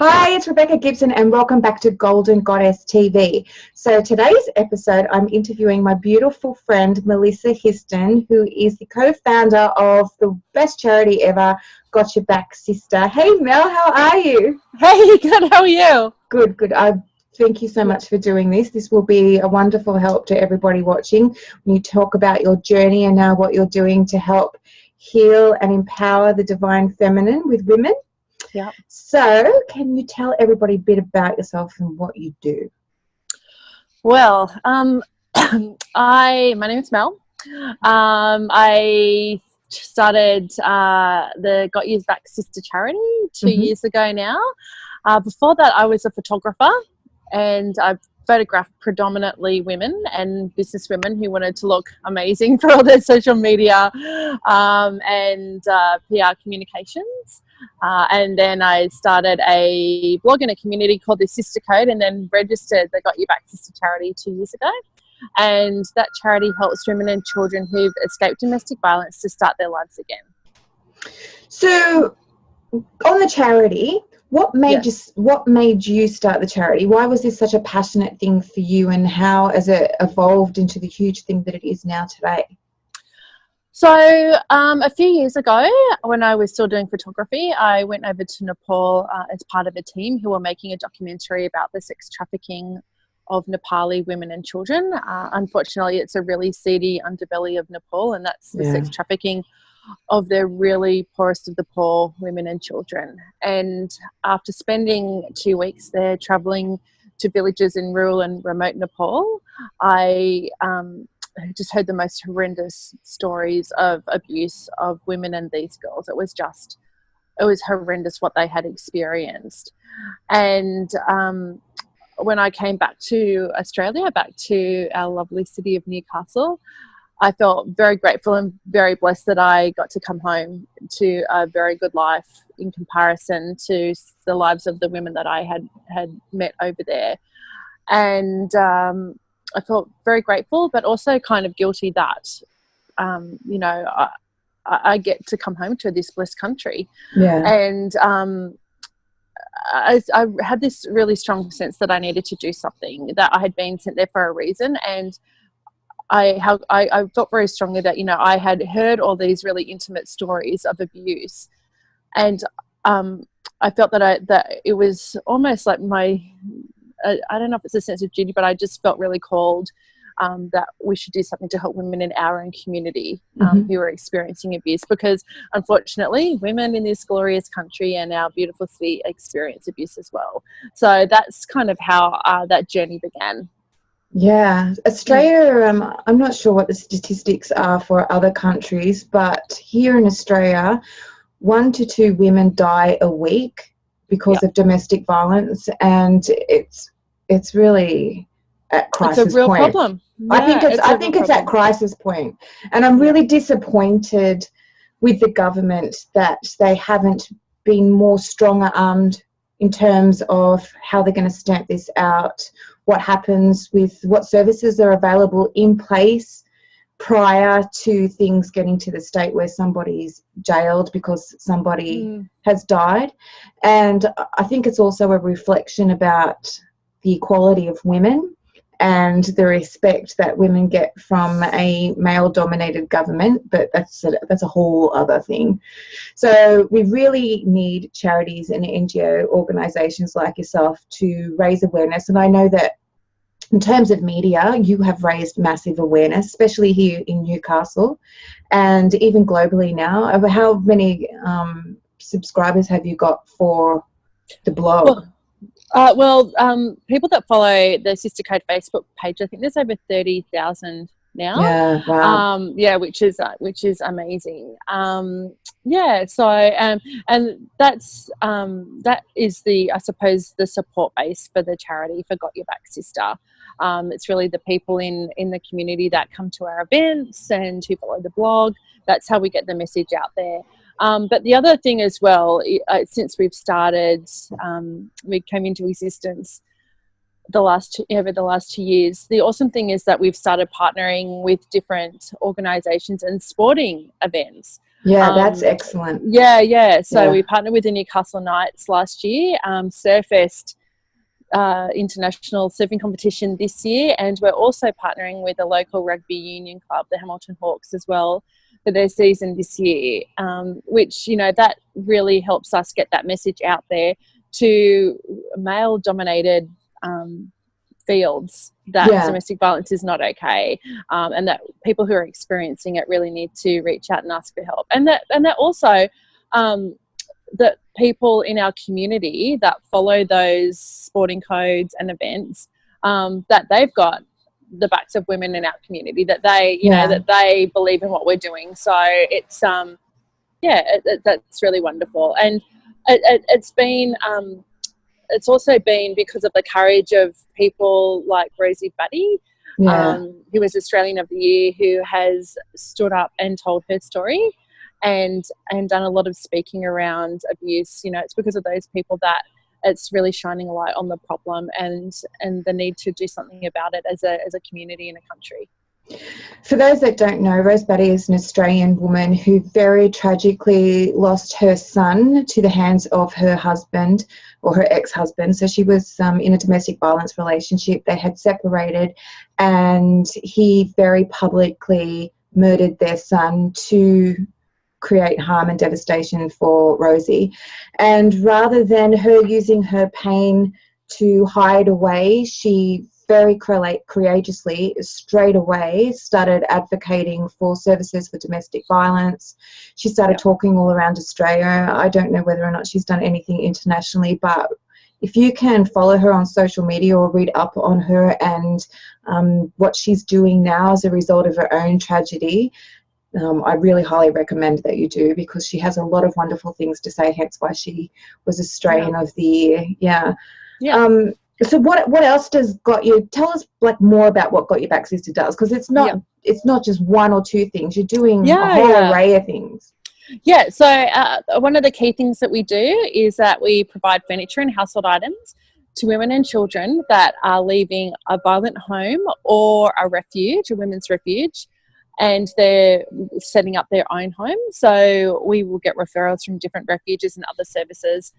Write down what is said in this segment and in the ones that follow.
Hi, it's Rebecca Gibson and welcome back to Golden Goddess TV. So today's episode, I'm interviewing my beautiful friend, Melissa Histon, who is the co-founder of the best charity ever, Got Your Back Sista. Hey Mel, how are you? Hey, good, how are you? Good. Thank you so much for doing this. This will be a wonderful help to everybody watching when you talk about your journey and now what you're doing to help heal and empower the divine feminine with women. Yeah. So, can you tell everybody a bit about yourself and what you do? Well, my name is Mel. I started the Got Your Back Sista charity 2 years ago now. Before that, I was a photographer, and I photographed predominantly women and business women who wanted to look amazing for all their social media and PR communications. And then I started a blog in a community called the Sister Code, and then registered the Got Your Back Sister charity 2 years ago. And that charity helps women and children who've escaped domestic violence to start their lives again. So, on the charity, what made you start the charity? Why was this such a passionate thing for you, and how has it evolved into the huge thing that it is now today? So a few years ago, when I was still doing photography, I went over to Nepal as part of a team who were making a documentary about the sex trafficking of Nepali women and children. Unfortunately, it's a really seedy underbelly of Nepal, and that's the sex trafficking of the really poorest of the poor, women and children. And after spending 2 weeks there traveling to villages in rural and remote Nepal, I just heard the most horrendous stories of abuse of women and these girls. It was horrendous what they had experienced. And when I came back to Australia, back to our lovely city of Newcastle, I felt very grateful and very blessed that I got to come home to a very good life in comparison to the lives of the women that I had met over there. And I felt very grateful, but also kind of guilty that, I get to come home to this blessed country. Yeah. And I had this really strong sense that I needed to do something, that I had been sent there for a reason. And I felt very strongly that, I had heard all these really intimate stories of abuse. And I felt that it was almost like I don't know if it's a sense of duty, but I just felt really called that we should do something to help women in our own community who are experiencing abuse, because unfortunately women in this glorious country and our beautiful city experience abuse as well. So that's kind of how that journey began. Yeah, Australia, I'm not sure what the statistics are for other countries, but here in Australia, 1 to 2 women die a week because of domestic violence, and it's really at crisis point. It's a real problem. I think it's at crisis point, and I'm really disappointed with the government that they haven't been more stronger armed in terms of how they're going to stamp this out, what happens with what services are available in place prior to things getting to the state where somebody's jailed because somebody has died. And I think it's also a reflection about the equality of women and the respect that women get from a male-dominated government, but that's a whole other thing. So we really need charities and NGO organisations like yourself to raise awareness. And I know that in terms of media, you have raised massive awareness, especially here in Newcastle and even globally now. How many subscribers have you got for the blog? People that follow the Sister Code Facebook page, I think there's over 30,000 now. Yeah, wow. Which is amazing. So and that is I suppose the support base for the charity for Got Your Back Sister. It's really the people in the community that come to our events and who follow the blog. That's how we get the message out there. But the other thing as well, since we've started, we came into existence over the last 2 years, the awesome thing is that we've started partnering with different organisations and sporting events Yeah, that's excellent. Yeah. So we partnered with the Newcastle Knights last year, Surfest international surfing competition this year, and we're also partnering with a local rugby union club, the Hamilton Hawks, as well, for their season this year, which, you know, that really helps us get that message out there to male dominated fields, that domestic violence is not okay, and that people who are experiencing it really need to reach out and ask for help, and that also that people in our community that follow those sporting codes and events, that they've got the backs of women in our community, that they, you know, that they believe in what we're doing. So it's, that's really wonderful. And it's been, it's also been because of the courage of people like Rosie Buddy, who was Australian of the Year, who has stood up and told her story and done a lot of speaking around abuse. You know, it's because of those people that it's really shining a light on the problem and the need to do something about it as a community and a country. For those that don't know, Rose Buddy is an Australian woman who very tragically lost her son to the hands of her husband or her ex-husband. So she was in a domestic violence relationship. They had separated and he very publicly murdered their son to create harm and devastation for Rosie. And rather than her using her pain to hide away, she very courageously straight away started advocating for services for domestic violence. She started talking all around Australia. I don't know whether or not she's done anything internationally, but if you can follow her on social media or read up on her and what she's doing now as a result of her own tragedy, I really highly recommend that you do, because she has a lot of wonderful things to say, hence why she was Australian of the Year. So what else does tell us like more about what Got Your Back Sista does, because it's not just one or two things. You're doing a whole array of things. Yeah, so one of the key things that we do is that we provide furniture and household items to women and children that are leaving a violent home or a refuge, a women's refuge, and they're setting up their own home. So we will get referrals from different refuges and other services,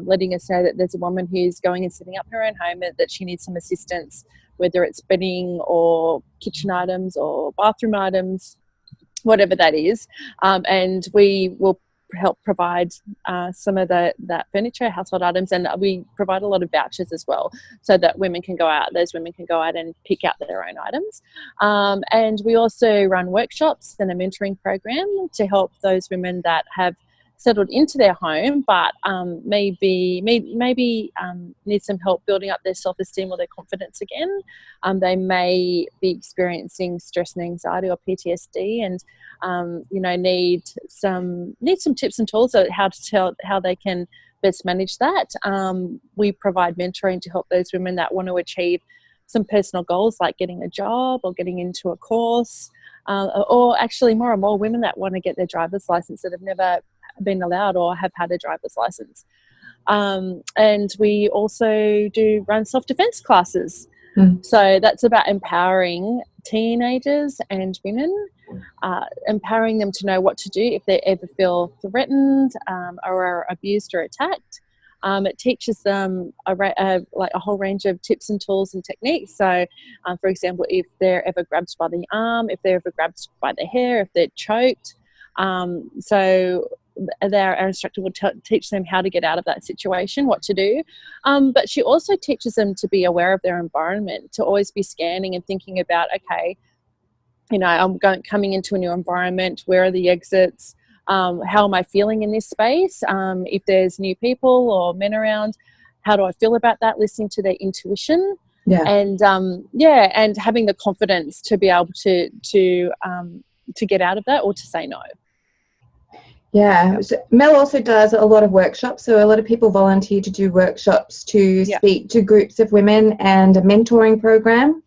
letting us know that there's a woman who's going and setting up her own home, that she needs some assistance, whether it's bedding or kitchen items or bathroom items, whatever that is. And we will help provide some of that furniture, household items, and we provide a lot of vouchers as well, so that those women can go out and pick out their own items. And we also run workshops and a mentoring program to help those women that have settled into their home but maybe need some help building up their self-esteem or their confidence again. They may be experiencing stress and anxiety or PTSD, and need some tips and tools on how they can best manage that. We provide mentoring to help those women that want to achieve some personal goals, like getting a job or getting into a course, or actually more and more women that want to get their driver's license that have never been allowed or have had a driver's license. And we also do run self-defense classes. So that's about empowering teenagers and women, empowering them to know what to do if they ever feel threatened or are abused or attacked. It teaches them a whole range of tips and tools and techniques. So, for example, if they're ever grabbed by the arm, if they're ever grabbed by the hair, if they're choked, so our instructor will teach them how to get out of that situation, what to do. But she also teaches them to be aware of their environment, to always be scanning and thinking about, okay, I'm coming into a new environment. Where are the exits? How am I feeling in this space? If there's new people or men around, how do I feel about that? Listening to their intuition, and having the confidence to be able to get out of that or to say no. So Mel also does a lot of workshops. So a lot of people volunteer to do workshops to speak to groups of women, and a mentoring program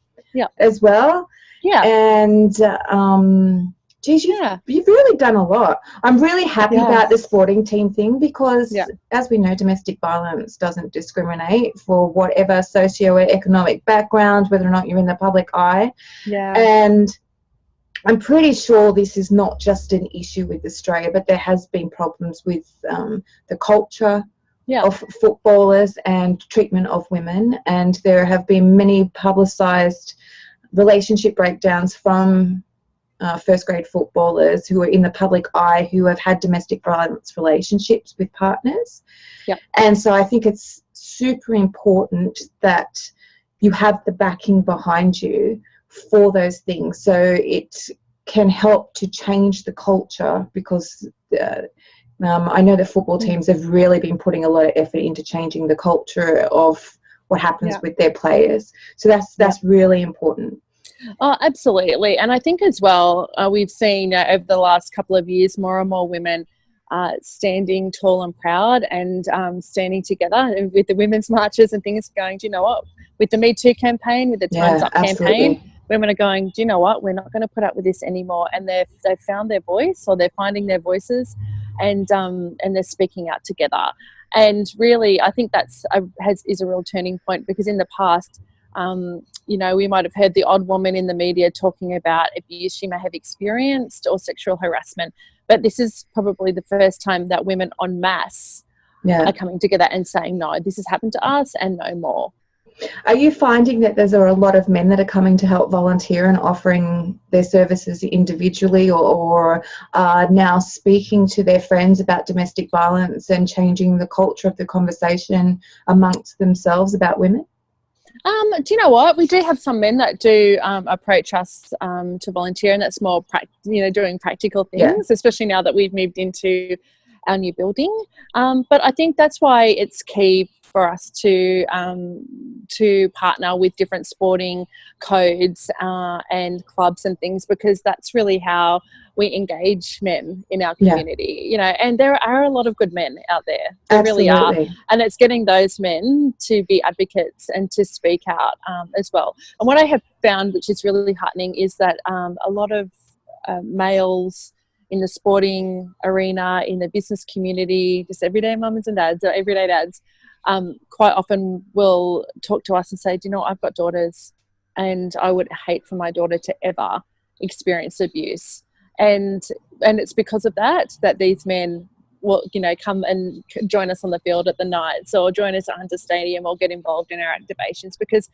as well. And you've really done a lot. I'm really happy about the sporting team thing, because as we know, domestic violence doesn't discriminate for whatever socioeconomic background, whether or not you're in the public eye. And I'm pretty sure this is not just an issue with Australia, but there has been problems with the culture of footballers and treatment of women, and there have been many publicised relationship breakdowns from first grade footballers who are in the public eye who have had domestic violence relationships with partners. And so I think it's super important that you have the backing behind you for those things, so it can help to change the culture, because I know the football teams have really been putting a lot of effort into changing the culture of what happens with their players. So that's really important. Oh, absolutely. And I think as well, we've seen over the last couple of years more and more women standing tall and proud and standing together with the women's marches and things, going, do you know what, with the Me Too campaign, with the Time's Up campaign, women are going, do you know what, we're not going to put up with this anymore. And they've found their voice, or they're finding their voices, and they're speaking out together. And really, I think that's is a real turning point, because in the past, you know, we might have heard the odd woman in the media talking about abuse she may have experienced or sexual harassment, but this is probably the first time that women en masse are coming together and saying, no, this has happened to us and no more. Are you finding that there are a lot of men that are coming to help volunteer and offering their services individually, or are now speaking to their friends about domestic violence and changing the culture of the conversation amongst themselves about women? Do you know what? We do have some men that do approach us to volunteer, and that's more, doing practical things, especially now that we've moved into our new building. But I think that's why it's key for us to partner with different sporting codes and clubs and things, because that's really how we engage men in our community, you know, and there are a lot of good men out there. There really are. And it's getting those men to be advocates and to speak out as well. And what I have found, which is really heartening, is that a lot of males in the sporting arena, in the business community, just everyday mums and dads or everyday dads, quite often will talk to us and say, do you know, I've got daughters and I would hate for my daughter to ever experience abuse. And it's because of that these men will, you know, come and join us on the field at the nights, or join us at Hunter Stadium, or get involved in our activations, because,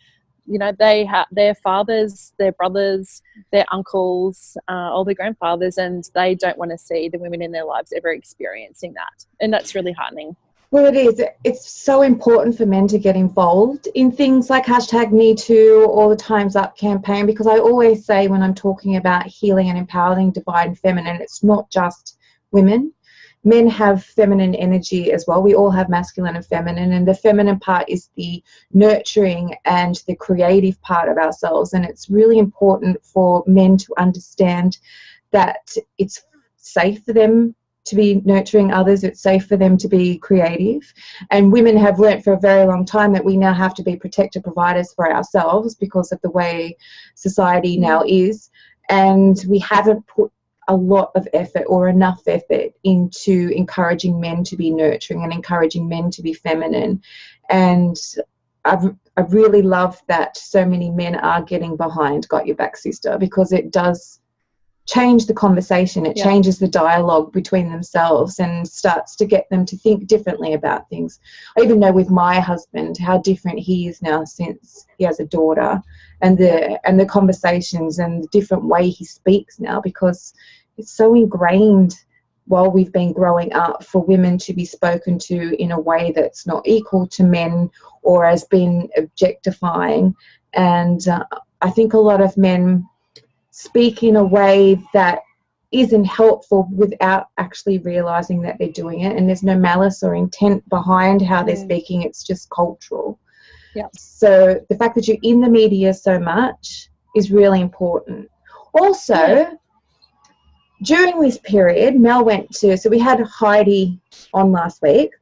you know, they have their fathers, their brothers, their uncles, or their grandfathers, and they don't want to see the women in their lives ever experiencing that. And that's really heartening. Well, it is. It's so important for men to get involved in things like #MeToo or the Time's Up campaign, because I always say, when I'm talking about healing and empowering divine feminine, it's not just women. Men have feminine energy as well. We all have masculine and feminine, and the feminine part is the nurturing and the creative part of ourselves. And it's really important for men to understand that it's safe for them to be nurturing others, it's safe for them to be creative. And women have learnt for a very long time that we now have to be protector providers for ourselves because of the way society now is, and we haven't put a lot of effort or enough effort into encouraging men to be nurturing and encouraging men to be feminine. And I really love that so many men are getting behind Got Your Back Sista, because it does change the conversation. It changes the dialogue between themselves and starts to get them to think differently about things. I even know with my husband how different he is now since he has a daughter, and the conversations and the different way he speaks now, because it's so ingrained while we've been growing up for women to be spoken to in a way that's not equal to men or has been objectifying. And I think a lot of men speak in a way that isn't helpful without actually realising that they're doing it, and there's no malice or intent behind how they're speaking. It's just cultural. So the fact that you're in the media so much is really important. Also, during this period, Mel so we had Heidi on last week.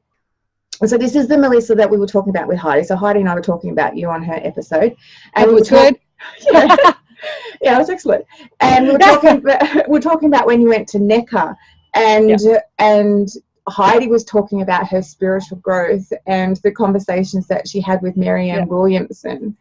So this is the Melissa that we were talking about with Heidi. So Heidi and I were talking about you on her episode. And it was good. Yeah, it was excellent. And we were talking about when you went to NECA, and Heidi was talking about her spiritual growth and the conversations that she had with Marianne Williamson.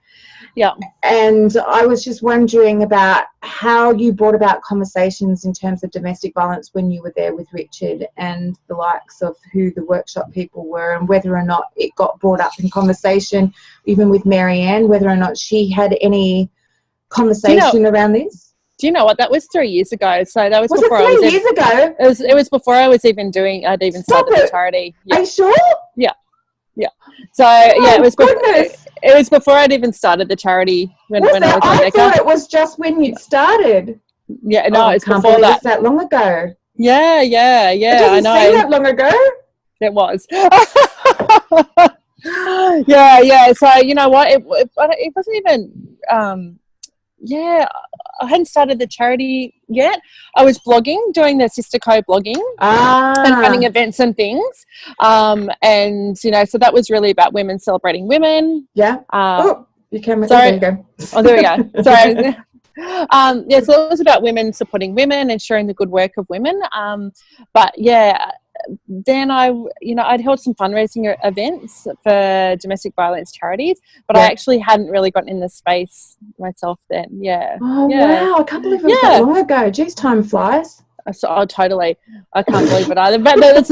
Yeah. And I was just wondering about how you brought about conversations in terms of domestic violence when you were there with Richard and the likes of who the workshop people were, and whether or not it got brought up in conversation, even with Marianne, whether or not she had any conversation around this. Do you know what? That was 3 years ago. So that was Was before it 3 I was years ago? It was before I was even doing. I'd even started the charity. Yeah. Are you sure? Yeah. Yeah. So yeah, it was goodness. It was before I'd even started the charity when I was on I thought it was just when you started. Yeah, no, it's before that. It's that long ago. Yeah. I know. Seem that long ago? It was. yeah. So you know what? It wasn't even. I hadn't started the charity yet. I was blogging, doing the Sister Co blogging and running events and things. And, you know, so that was really about women celebrating women. Yeah. You came. Sorry. There you go. Oh, there we go. Sorry. So it was about women supporting women and sharing the good work of women. But yeah, then I'd held some fundraising events for domestic violence charities, but I actually hadn't really gotten in the space myself then. Yeah. Oh, wow. I can't believe it was that long ago. Geez, time flies. So, totally. I can't believe it either. But that's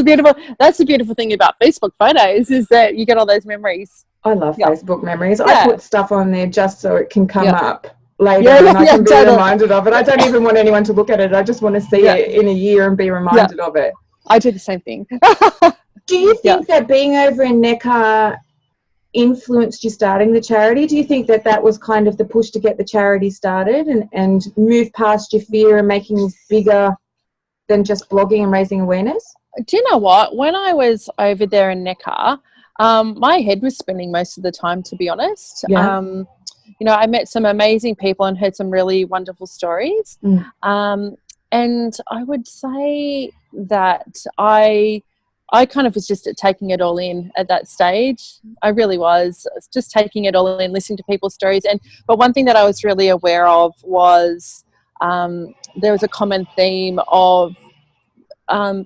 the beautiful thing about Facebook photos, is that you get all those memories. I love Facebook memories. I put stuff on there just so it can come up later and I can be reminded of it. I don't even want anyone to look at it. I just want to see it in a year and be reminded of it. I do the same thing. Do you think that being over in Neckar influenced you starting the charity? Do you think that was kind of the push to get the charity started and move past your fear and making this bigger than just blogging and raising awareness? Do you know what? When I was over there in Neckar, my head was spinning most of the time, to be honest. Yeah. You know, I met some amazing people and heard some really wonderful stories. And I would say that I kind of was just taking it all in at that stage. I really was just taking it all in, listening to people's stories. But one thing that I was really aware of was there was a common theme of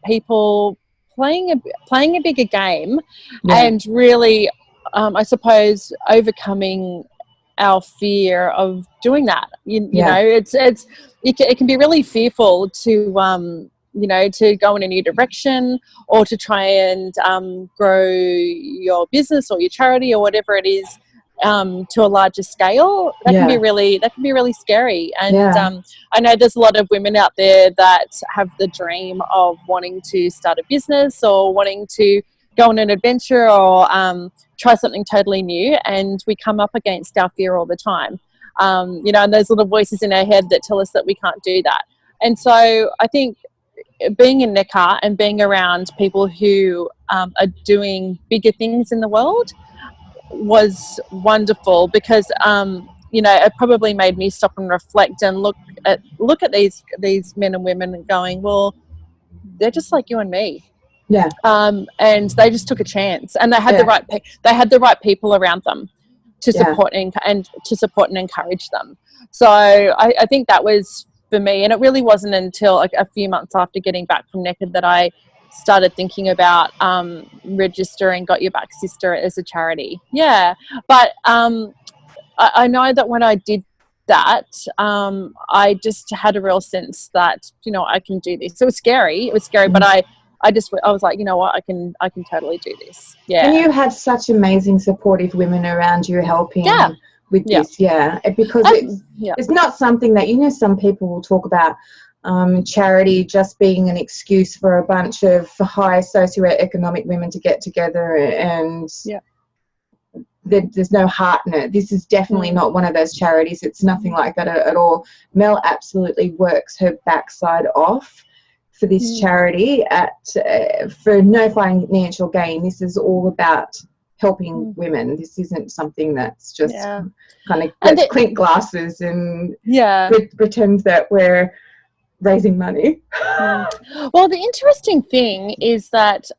people playing a bigger game and really, I suppose, overcoming our fear of doing that. You know, it can be really fearful to to go in a new direction or to try and grow your business or your charity or whatever it is to a larger scale. That can be really scary. And I know there's a lot of women out there that have the dream of wanting to start a business or wanting to go on an adventure or try something totally new, and we come up against our fear all the time. And those little voices in our head that tell us that we can't do that. And so I think being in Neckar and being around people who are doing bigger things in the world was wonderful, because it probably made me stop and reflect and look at these men and women and going, well, they're just like you and me. Yeah. And they just took a chance, and they had the right people around them to support and encourage them. So I think that was for me, and it really wasn't until a few months after getting back from Neckar that I started thinking about registering Got Your Back Sista as a charity. Yeah, but I know that when I did that, I just had a real sense that I can do this. It was scary, but I was like, you know what, I can totally do this. Yeah. And you had such amazing supportive women around you helping with this. Yeah. Because it's not something that, some people will talk about charity just being an excuse for a bunch of high socioeconomic women to get together and there's no heart in it. This is definitely not one of those charities. It's nothing like that at all. Mel absolutely works her backside off for this charity for no financial gain. This is all about helping women. This isn't something that's just kind of clink glasses and pretends that we're raising money. Well, the interesting thing is that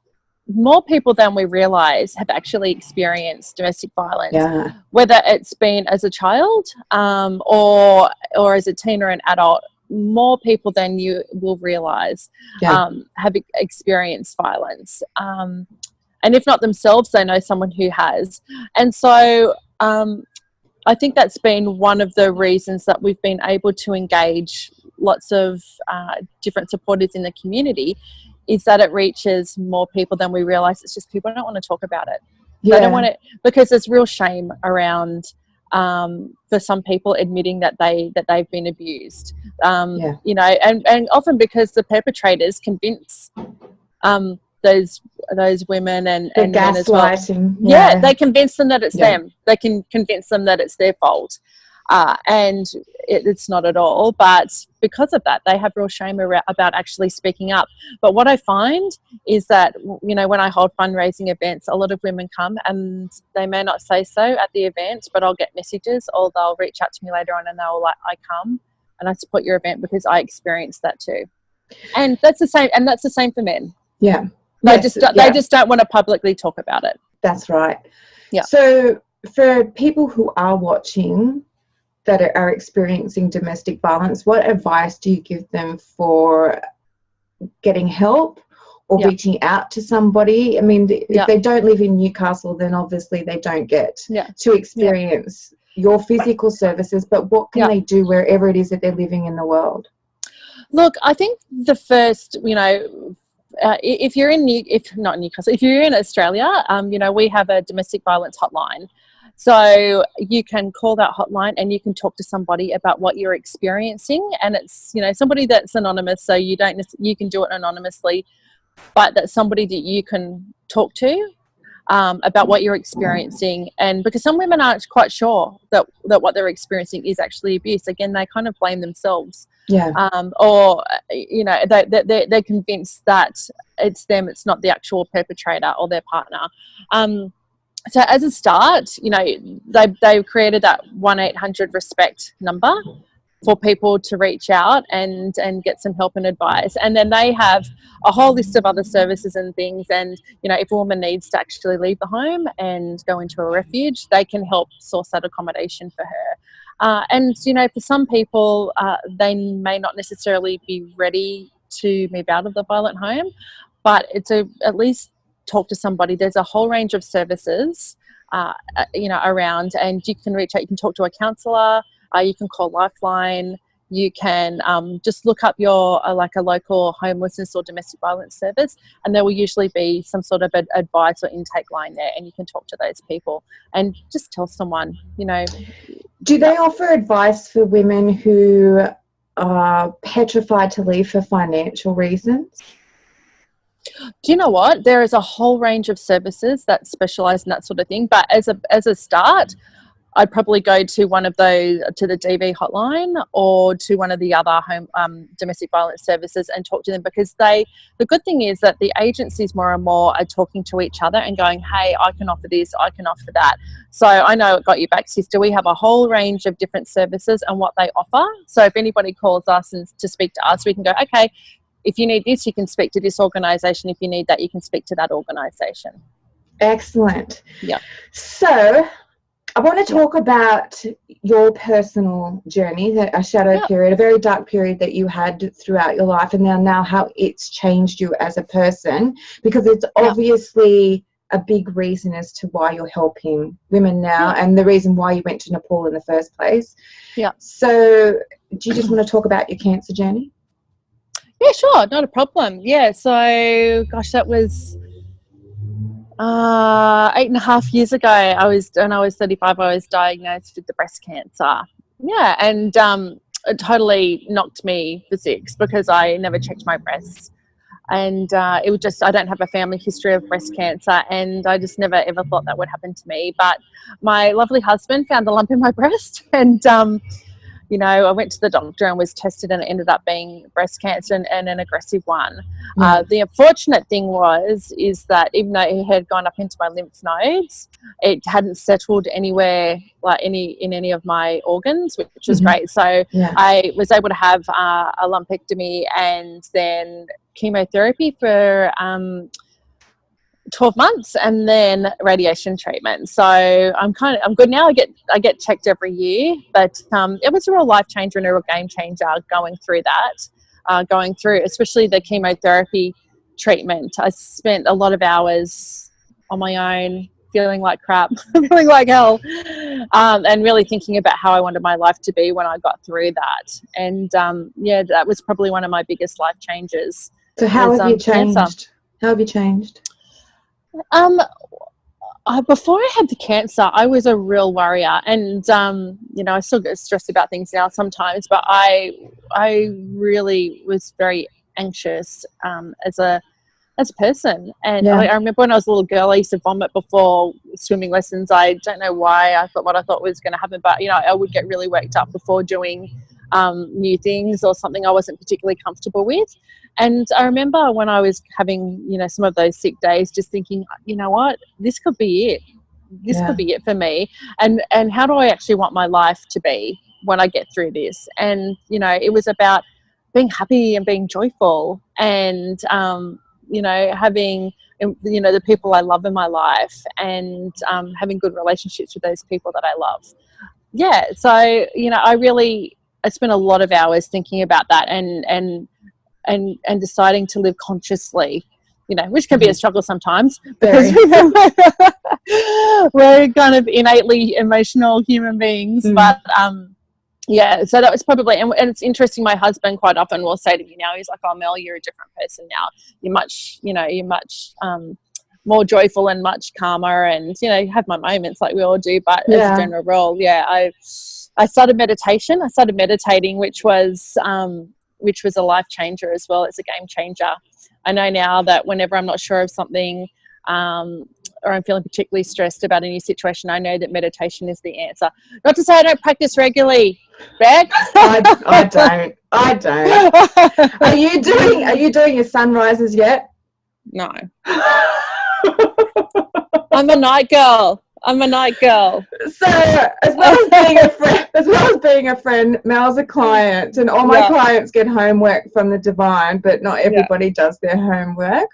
more people than we realise have actually experienced domestic violence, whether it's been as a child or as a teen or an adult. More people than you will realise have experienced violence. And if not themselves, they know someone who has. And so I think that's been one of the reasons that we've been able to engage lots of different supporters in the community, is that it reaches more people than we realise. It's just people don't want to talk about it. Yeah. They don't want it because there's real shame around for some people admitting that they've been abused. You know, and often because the perpetrators convince those women and men as well. Gaslighting. Yeah, they convince them that it's them. They can convince them that it's their fault, and it's not at all. But because of that, they have real shame about actually speaking up. But what I find is that, you know, when I hold fundraising events, a lot of women come and they may not say so at the event, but I'll get messages, or they'll reach out to me later on and they'll like, I come and I support your event because I experienced that too. And that's the same. And that's the same for men. Yeah. They just don't want to publicly talk about it. That's right. Yeah. So for people who are watching that are experiencing domestic violence, what advice do you give them for getting help or reaching out to somebody? I mean, if they don't live in Newcastle, then obviously they don't get to experience your physical services, but what can they do wherever it is that they're living in the world? Look, I think the first, you know, if you're in not Newcastle, if you're in Australia, you know, we have a domestic violence hotline. So you can call that hotline and you can talk to somebody about what you're experiencing. And it's, you know, somebody that's anonymous, so you can do it anonymously, but that's somebody that you can talk to about what you're experiencing. And because some women aren't quite sure that what they're experiencing is actually abuse. Again, they kind of blame themselves. Or, you know, they're convinced that it's them, it's not the actual perpetrator or their partner. So as a start, you know, they created that 1-800-RESPECT number for people to reach out and get some help and advice. And then they have a whole list of other services and things. And, you know, if a woman needs to actually leave the home and go into a refuge, they can help source that accommodation for her. And, you know, for some people, they may not necessarily be ready to move out of the violent home, but it's at least talk to somebody. There's a whole range of services, you know, around, and you can reach out. You can talk to a counsellor. You can call Lifeline. You can just look up your like a local homelessness or domestic violence service, and there will usually be some sort of advice or intake line there, and you can talk to those people and just tell someone, you know. Do they offer advice for women who are petrified to leave for financial reasons? Do you know what? There is a whole range of services that specialise in that sort of thing. But as a start, I'd probably go to one of those, to the DV hotline or to one of the other home domestic violence services and talk to them, because the good thing is that the agencies more and more are talking to each other and going, hey, I can offer this, I can offer that. So I know at Got Your Back Sista, we have a whole range of different services and what they offer. So if anybody calls us and to speak to us, we can go, okay, if you need this, you can speak to this organisation. If you need that, you can speak to that organisation. Excellent. Yeah. So I want to talk about your personal journey, a shadow period, a very dark period that you had throughout your life, and now how it's changed you as a person, because it's obviously a big reason as to why you're helping women now and the reason why you went to Nepal in the first place. Yeah. So do you just want to talk about your cancer journey? Yeah, sure. Not a problem. Yeah. So, gosh, that was 8.5 years ago. When I was 35, I was diagnosed with the breast cancer. Yeah. And it totally knocked me for six because I never checked my breasts. And it was just, I don't have a family history of breast cancer, and I just never ever thought that would happen to me. But my lovely husband found a lump in my breast, and you know, I went to the doctor and was tested, and it ended up being breast cancer and an aggressive one. The unfortunate thing is that even though it had gone up into my lymph nodes, it hadn't settled anywhere, like in any of my organs, which was great. So I was able to have a lumpectomy and then chemotherapy for 12 months and then radiation treatment. So I'm good now. I get checked every year, but it was a real life changer and a real game changer going through that, especially the chemotherapy treatment. I spent a lot of hours on my own feeling like crap, feeling like hell, and really thinking about how I wanted my life to be when I got through that. And yeah, that was probably one of my biggest life changes. So how have you changed? Cancer. How have you changed? Before I had the cancer, I was a real worrier, and you know, I still get stressed about things now sometimes, but I really was very anxious as a person. And I remember when I was a little girl, I used to vomit before swimming lessons. I don't know why. I thought what I thought was going to happen, but you know, I would get really worked up before doing new things or something I wasn't particularly comfortable with. And I remember when I was having, you know, some of those sick days, just thinking, you know what, this could be it. This could be it for me. And how do I actually want my life to be when I get through this? And, you know, it was about being happy and being joyful and, you know, having, you know, the people I love in my life and having good relationships with those people that I love. Yeah. So, you know, I spent a lot of hours thinking about that and deciding to live consciously, you know, which can be a struggle sometimes because you know, we're kind of innately emotional human beings. But yeah, so that was probably, and it's interesting, my husband quite often will say to me now, he's like, oh Mel, you're a different person now. You're much more joyful and much calmer, and you know, you have my moments like we all do, but as a general rule, I started meditation. I started meditating, which was a life changer as well. It's a game changer. I know now that whenever I'm not sure of something or I'm feeling particularly stressed about a new situation, I know that meditation is the answer. Not to say I don't practice regularly, Beck. I don't. Are you doing your sunrises yet? No. I'm a night girl. So as well as being a friend, Mel's a client, and all my clients get homework from the divine, but not everybody does their homework.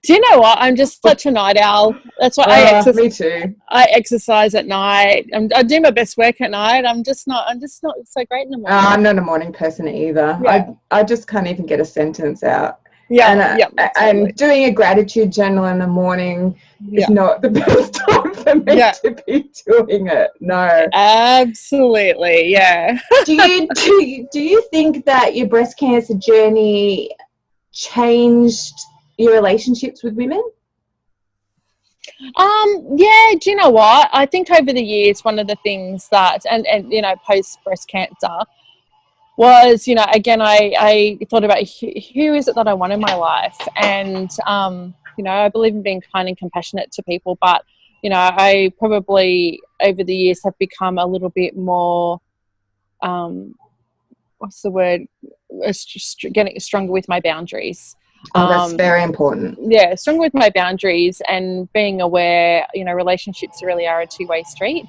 Do you know what? I'm just such a night owl. That's why I exercise. Me too. I exercise at night. I do my best work at night. I'm just not so great in the morning. I'm not a morning person either. I just can't even get a sentence out. And doing a gratitude journal in the morning is not the best time for me to be doing it. No, absolutely, yeah. do you think that your breast cancer journey changed your relationships with women? Yeah, do you know what? I think over the years, one of the things that, and you know, post breast cancer, was, you know, again, I thought about who is it that I want in my life, and you know, I believe in being kind and compassionate to people, but you know, I probably over the years have become a little bit more what's the word, getting stronger with my boundaries. That's very important. Yeah, stronger with my boundaries and being aware, you know, relationships really are a two-way street.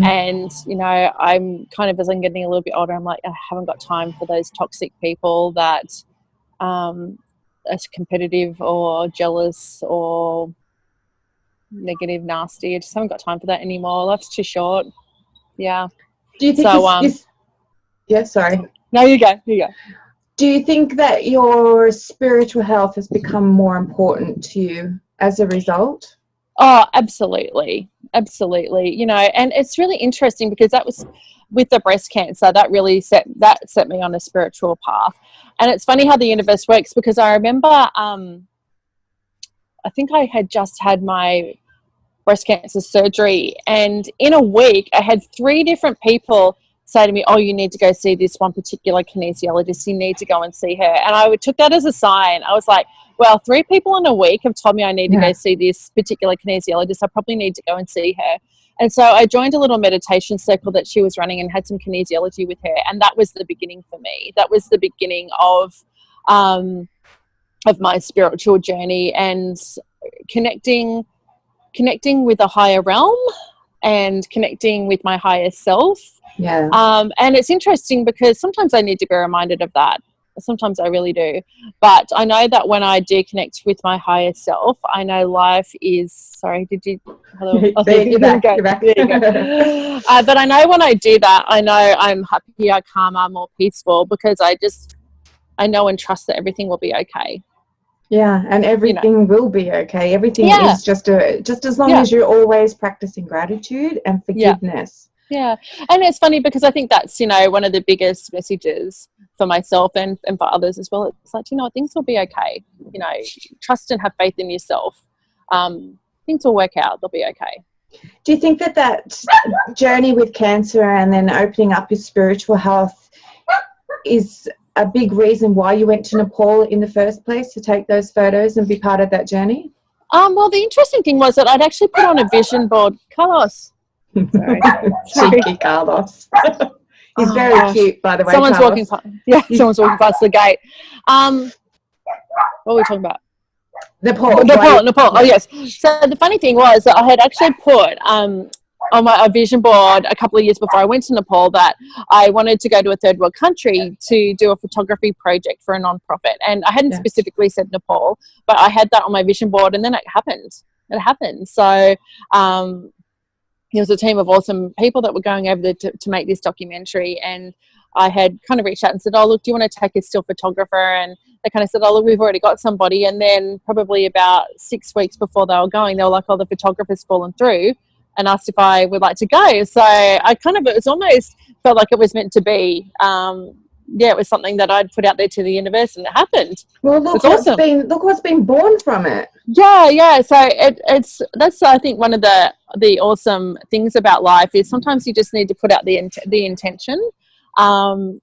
And, you know, I'm kind of, as I'm getting a little bit older, I'm like, I haven't got time for those toxic people that are competitive or jealous or negative, nasty. I just haven't got time for that anymore. Life's too short. Yeah. Do you think sorry. No, you go. Do you think that your spiritual health has become more important to you as a result? Oh, absolutely. You know, and it's really interesting because that was with the breast cancer, that really set me on a spiritual path. And it's funny how the universe works, because I remember I think I had just had my breast cancer surgery, and in a week I had 3 different people say to me, oh, you need to go see this one particular kinesiologist, you need to go and see her. And I took that as a sign. I was like, well, 3 people in a week have told me I need to go see this particular kinesiologist. I probably need to go and see her. And so I joined a little meditation circle that she was running and had some kinesiology with her. And that was the beginning for me. That was the beginning of my spiritual journey, and connecting with a higher realm and connecting with my higher self. Yeah. And it's interesting because sometimes I need to be reminded of that. Sometimes I really do. But I know that when I do connect with my higher self, I know life is, sorry, did you? Hello? You're back. There you go. But I know when I do that, I know I'm happier, calmer, more peaceful, because I know and trust that everything will be okay. Yeah, and everything will be okay. Everything is just as long as you're always practicing gratitude and forgiveness. Yeah. And it's funny because I think that's, you know, one of the biggest messages for myself and for others as well. It's like, you know, things will be okay. You know, trust and have faith in yourself. Things will work out. They'll be okay. Do you think that journey with cancer and then opening up your spiritual health is a big reason why you went to Nepal in the first place, to take those photos and be part of that journey? Well, the interesting thing was that I'd actually put on a vision board. Carlos. Sorry. Cheeky Carlos. He's very cute, by the way. Someone's Carlos. walking past. Yeah, someone's walking past the gate. What were we talking about? Nepal. Oh, yes. So the funny thing was that I had actually put on my vision board a couple of years before I went to Nepal that I wanted to go to a third world country to do a photography project for a non-profit. And I hadn't specifically said Nepal, but I had that on my vision board, and then it happened. So there was a team of awesome people that were going over there to make this documentary, and I had kind of reached out and said, oh, look, do you want to take a still photographer? And they kind of said, oh, look, we've already got somebody. And then probably about 6 weeks before they were going, they were like, oh, the photographer's fallen through, and asked if I would like to go. So I kind of, it was almost felt like it was meant to be. It was something that I'd put out there to the universe, and it happened. Well, look what's been born from it. Yeah. So that's I think one of the awesome things about life is sometimes you just need to put out the intention, and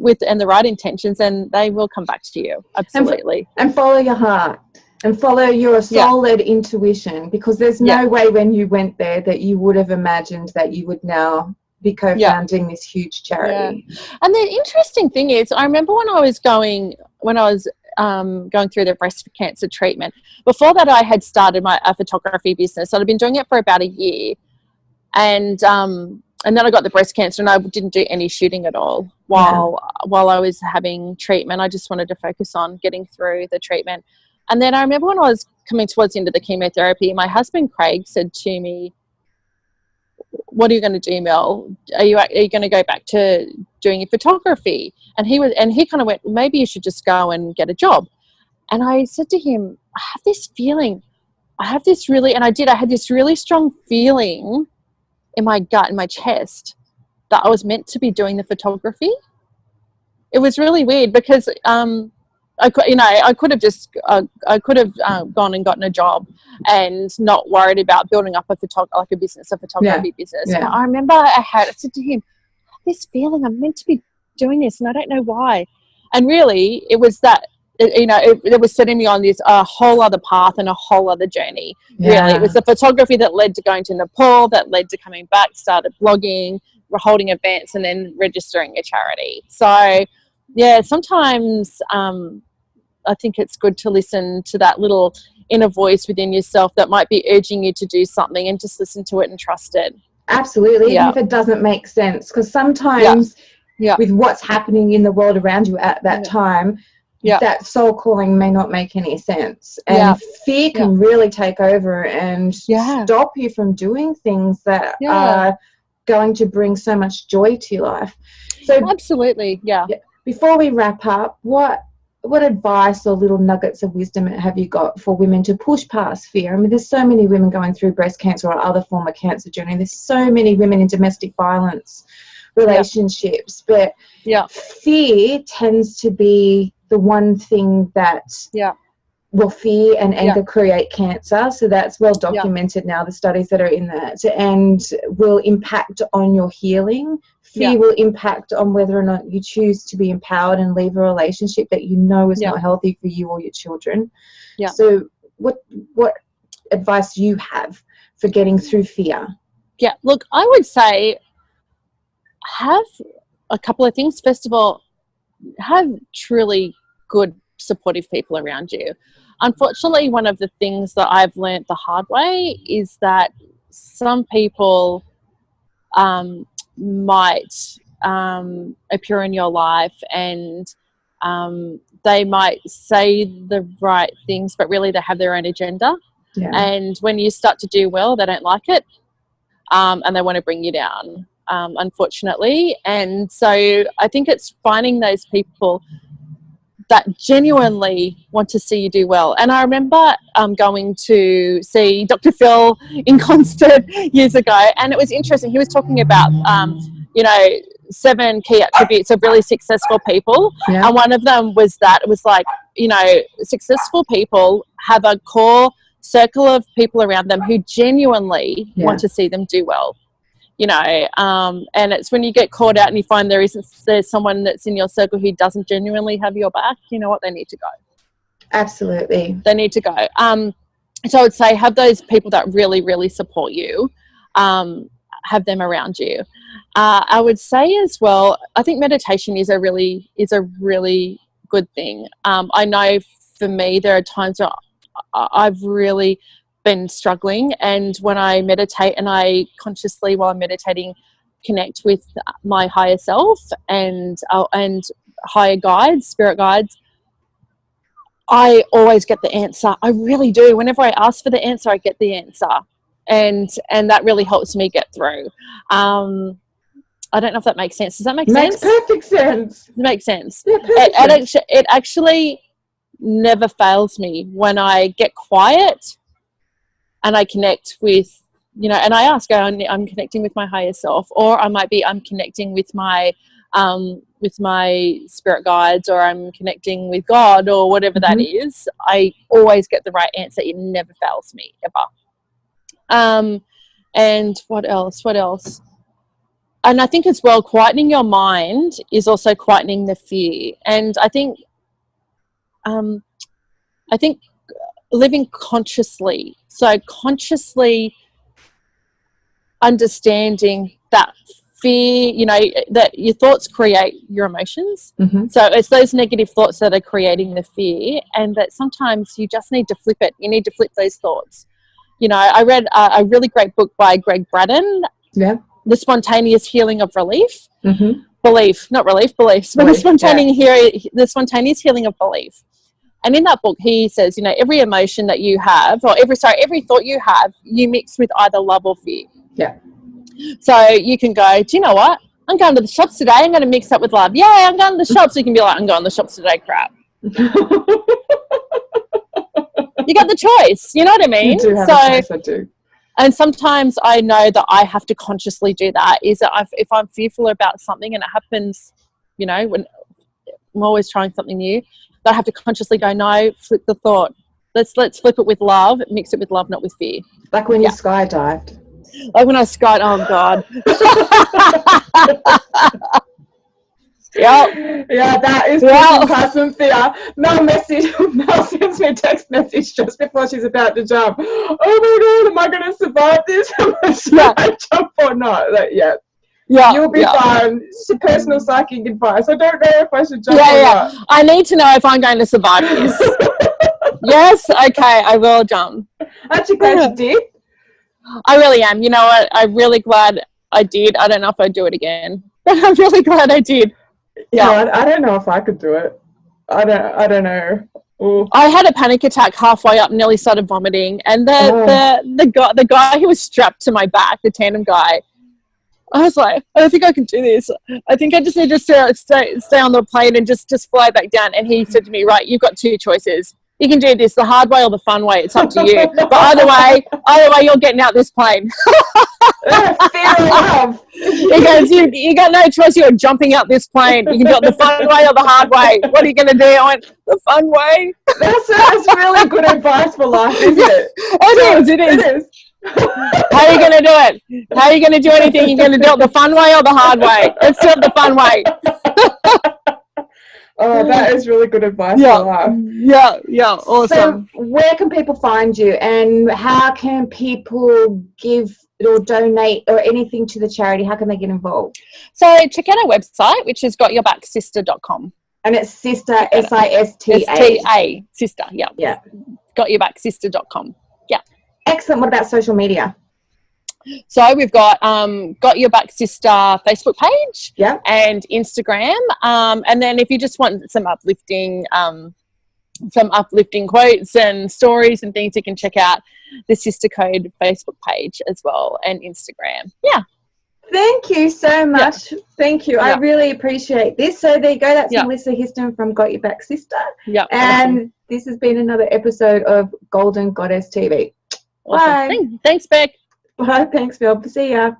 with the right intentions, and they will come back to you. Absolutely. And follow your heart. And follow your soul-led intuition, because there's no way when you went there that you would have imagined that you would now be co-founding this huge charity. Yeah. And the interesting thing is, I remember when I was going through the breast cancer treatment. Before that, I had started a photography business. So I'd been doing it for about a year, and then I got the breast cancer, and I didn't do any shooting at all while I was having treatment. I just wanted to focus on getting through the treatment. And then I remember when I was coming towards the end of the chemotherapy, my husband Craig said to me, what are you going to do, Mel? Are you going to go back to doing your photography? And he kind of went, maybe you should just go and get a job. And I said to him, I have this feeling, I had this really strong feeling in my gut, in my chest, that I was meant to be doing the photography. It was really weird because, I could have gone and gotten a job and not worried about building up a photography business. Yeah. But I remember I said to him, this feeling I'm meant to be doing this, and I don't know why. And really, it was that, it was setting me on this whole other path and a whole other journey. Yeah. Really, it was the photography that led to going to Nepal, that led to coming back, started blogging, holding events, and then registering a charity. So, yeah, sometimes I think it's good to listen to that little inner voice within yourself that might be urging you to do something, and just listen to it and trust it. Absolutely, even if it doesn't make sense, because sometimes with what's happening in the world around you at that time, that soul calling may not make any sense, and fear can really take over and stop you from doing things that are going to bring so much joy to your life. So absolutely. Before we wrap up, what advice or little nuggets of wisdom have you got for women to push past fear? I mean, there's so many women going through breast cancer or other form of cancer journey. There's so many women in domestic violence relationships, but fear tends to be the one thing that fear and anger create cancer. So that's well documented now, the studies that are in that, and will impact on your healing. Fear will impact on whether or not you choose to be empowered and leave a relationship that you know is not healthy for you or your children. So what advice do you have for getting through fear? Look, I would say have a couple of things. First of all, have truly good supportive people around you. Unfortunately, one of the things that I've learned the hard way is that some people might appear in your life, and they might say the right things, but really they have their own agenda. And when you start to do well, they don't like it, and they want to bring you down, unfortunately. And so I think it's finding those people that genuinely want to see you do well. And I remember going to see Dr. Phil in concert years ago, and it was interesting. He was talking about, 7 key attributes of really successful people. Yeah. And one of them was that it was like, successful people have a core circle of people around them who genuinely want to see them do well. And it's when you get caught out and you find there's someone that's in your circle who doesn't genuinely have your back, you know what, they need to go. Absolutely. They need to go. So I would say have those people that really, really support you, have them around you. I would say as well, I think meditation is a really good thing. I know for me, there are times where I've really been struggling, and when I meditate and I consciously, while I'm meditating, connect with my higher self and higher guides, spirit guides, I always get the answer. I really do. Whenever I ask for the answer, I get the answer, and that really helps me get through. I don't know if that makes sense. Does that make sense? Makes perfect sense. It makes sense. Yeah, perfect sense. It actually never fails me when I get quiet and I connect with, and I ask, I'm connecting with my higher self, or I'm connecting with my spirit guides, or I'm connecting with God, or whatever that is. I always get the right answer. It never fails me, ever. And what else? And I think as well, quietening your mind is also quietening the fear. And I think living consciously, so consciously understanding that fear, that your thoughts create your emotions. So it's those negative thoughts that are creating the fear, and that sometimes you just need to flip it. You need to flip those thoughts. I read a really great book by Greg Braden. Yeah. The Spontaneous Healing of Belief. Belief, not relief, belief. But the spontaneous healing of belief. And in that book, he says, every emotion that you have, or every thought you have, you mix with either love or fear. Yeah. So you can go, do you know what? I'm going to the shops today. I'm going to mix that with love. Yeah, I'm going to the shops. You can be like, I'm going to the shops today, crap. You got the choice. You know what I mean? You do have a choice, I do. And sometimes I know that I have to consciously do that. Is that if I'm fearful about something, and it happens, when I'm always trying something new, but I have to consciously go, no, flip the thought. Let's flip it with love, mix it with love, not with fear. Like when you skydived. Like when I skydived, oh God. Yep. Yeah, that is person fear. Mel sends me a text message just before she's about to jump. Oh my God, am I going to survive this? Should I jump or not? Like, you'll be fine. It's your personal psychic advice. I don't know if I should jump or not. I need to know if I'm going to survive this. Yes, okay, I will jump. Aren't you glad you did? I really am. You know what? I'm really glad I did. I don't know if I'd do it again, but I'm really glad I did. Yeah, I don't know if I could do it. I don't know. Ooh. I had a panic attack halfway up, nearly started vomiting, and the guy who was strapped to my back, the tandem guy, I was like, I don't think I can do this. I think I just need to stay on the plane and just fly back down. And he said to me, right, you've got 2 choices. You can do this the hard way or the fun way. It's up to you. But either way, you're getting out this plane. Fair enough. He goes, you got no choice. You're jumping out this plane. You can do it the fun way or the hard way. What are you going to do? I went, the fun way. That's really good advice for life, isn't it? It is. How are you going to do it? How are you going to do anything? You're going to do it the fun way or the hard way? Let's do it the fun way. Oh, that is really good advice for life. Yeah, awesome. So where can people find you, and how can people give or donate or anything to the charity? How can they get involved? So check out our website, which is gotyourbacksista.com. And it's Sista, S-I-S-T-A. Sista, yeah. Gotyourbacksista.com. Yeah. Excellent. What about social media? So we've got Got Your Back Sista Facebook page, and Instagram. And then if you just want some uplifting quotes and stories and things, you can check out the Sister Code Facebook page as well, and Instagram. Yeah. Thank you so much. Yep. Thank you. Yep. I really appreciate this. So there you go. That's Melissa Histon from Got Your Back Sista. Yep. And awesome. This has been another episode of Golden Goddess TV. Awesome. Bye. Thanks, Beck. Bye. Thanks, Phil. See ya.